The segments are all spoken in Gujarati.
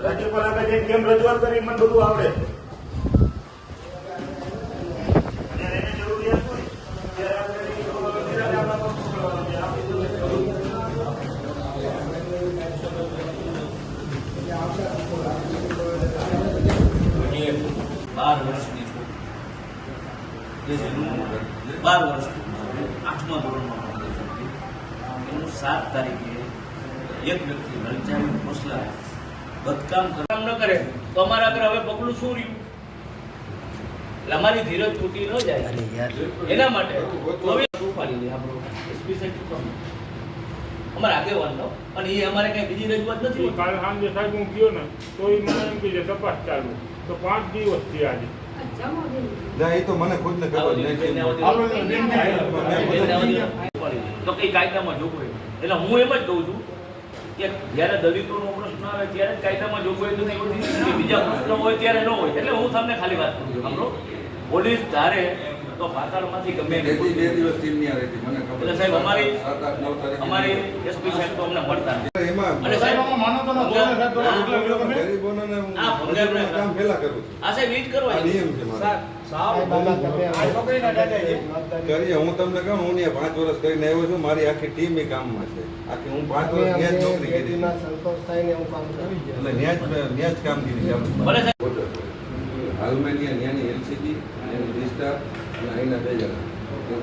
રાજ્યપાલ આગળ કેમ રજૂઆત કરી મને બધું આવડે बार वर्ष 8મા ધોરણમાં 7 તારીખે એક વ્યક્તિ લલચાવી ફોસલા બદકામ ન કરે તો અમારા આગળ હવે પગલું શું રહ્યું? એટલે અમારી ધીરજ તૂટી ન જાય એના માટે અમારા આગેવાનનો અને એ અમારે કઈ બીજી રજૂઆત નથી. કાલ સાંજે સાહેબ હું ગયો ને તો એ મને એમ કે તપાસ ચાલુ તો 5 દિવસ થયા આજે. તો મને ખુદ ને ખબર તો કઈ કાયદામાં જોગવાઈ એટલે હું એમ જ કહું છું કે જયારે દલિતોનો પ્રશ્ન આવે ત્યારે કાયદામાં જોગવાઈ નથી હોતી, બીજા પ્રશ્નો હોય ત્યારે ન હોય. એટલે હું તમને ખાલી વાત કરું છું, પોલીસ ધારે તો પાતાળમાંથી ગમે એટલે સાહેબ અમારી એસપી સાહેબ તો અમને મળતા અને સાહેબ સાહેબ એ જ કરવા હું તમને કહું હું 5 વર્ષ કરીને આવ્યો છું. મારી આખી ટીમ એ કામમાં છે. આખી હું 5 વર્ષ ત્યાં જ નોકરી કરી એટલે ત્યાં જ કામગીરી ચાલુ. હાલમાં ત્યાંની એલસીબી એની વિસ્તાર અને અહીંના 2 જણા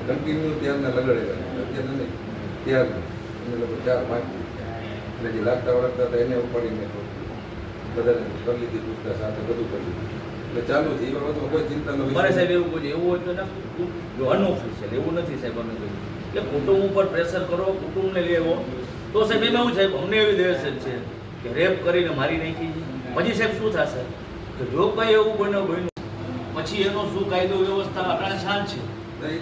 કન્ટિન્યુ ત્યારના લગાડેલા અત્યારે નહીં ત્યારના એને લોકો 4-5 એટલે જે લાગતા વળગતા હતા એને ઉપાડીને બધાને કરી લીધી પૂછતા સાથે બધું કરી લીધું એટલે ચાલુ છે. એ બાબતમાં કોઈ ચિંતા નથી. મારે સાહેબ એવું કહું એવું હોય તો જો અનઓફિશિયલ એવું નથી સાહેબ અમે કહ્યું કે કુટુંબ ઉપર પ્રેશર કરો, કુટુંબને લેવો તો સાહેબ એમાં શું સાહેબ અમને એવી દહેશત છે કે રેપ કરીને મારી નાખી પછી સાહેબ શું થશે કે જો કંઈ એવું બન્યું પછી એનો શું કાયદો વ્યવસ્થા આપણે શાંત છે.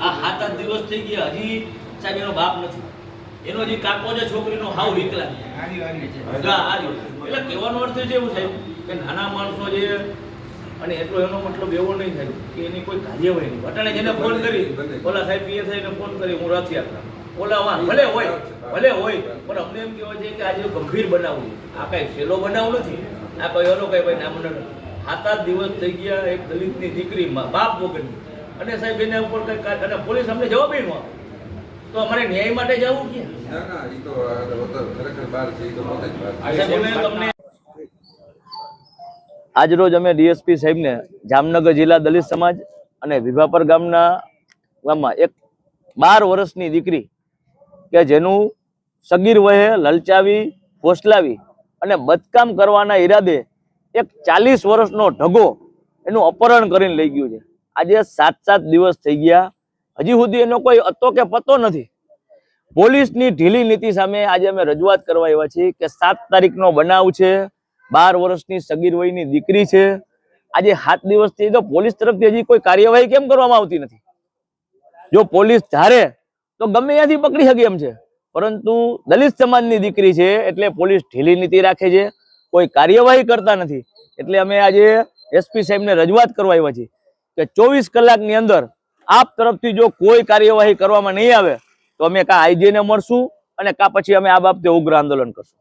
આ 7-8 દિવસ થઈ ગયા હજી સાહેબ એનો બાપ નથી, એનો જે કાકો છે છોકરીનો હાવ વિકલાંગ એટલે કહેવાનો અર્થ છે એવું સાહેબ કે નાના માણસો જે અને એટલો એનો મતલબ એવો નહીં થાય કે એની કોઈ કાર્યવાહી નહીં. અટાણે જેને ફોન કરી ઓલા સાહેબ PSI ને ફોન કરી હું રથયાત્રા ઓલા વાહ ભલે હોય પણ અમને એમ કહેવાય છે કે આજે ગંભીર બનાવ છે. આ કાંઈ સહેલો બનાવ નથી, આ કોઈ એનો કઈ ભાઈ નામ નથી. 7-8 દિવસ થઈ ગયા એક દલિતની દીકરી બાપ વગરની અને સાહેબ એના ઉપર કઈ અને પોલીસ અમને જવાબ ન આપે તો અમારે ન્યાય માટે જવું ક્યાં? આજરોજ અમે ડીએસપી સાહેબને જામનગર જિલ્લા દલિત સમાજ અને વિભાપર ગામમાં એક 12 વર્ષની દીકરી કે જેનું સગીર વયે લલચાવી ફોસલાવી અને બદકામ કરવાના ઈરાદે એક 40 વર્ષનો ઢગો એનું અપહરણ કરીને લઈ ગયું છે. આજે 7-7 દિવસ થઈ ગયા, હજી સુધી એનો કોઈ અતો કે પતો નથી. પોલીસની ઢીલી નીતિ સામે આજે અમે રજૂઆત કરવા આવ્યા છીએ કે 7 તારીખનો બનાવ છે, 12 વર્ષની સગીર વયની દીકરી છે. આજે 7 દિવસથી તો પોલીસ તરફથી હજી કોઈ કાર્યવાહી કેમ કરવામાં આવતી નથી? જો પોલીસ ધારે તો ગમે ત્યાંથી પકડી શકે એમ છે, પરંતુ દલિત સમાજની દીકરી છે એટલે પોલીસ ઢીલી નીતિ રાખે છે, કોઈ કાર્યવાહી કરતા નથી. એટલે અમે આજે એસપી સાહેબને રજૂઆત કરવા આવ્યા છીએ કે 24 કલાકની અંદર આપ તરફથી જો કોઈ કાર્યવાહી કરવામાં નહીં આવે તો અમે કાં આઈજીને મળશું અને કાં પછી અમે આ બાબતે ઉગ્ર આંદોલન કરશું.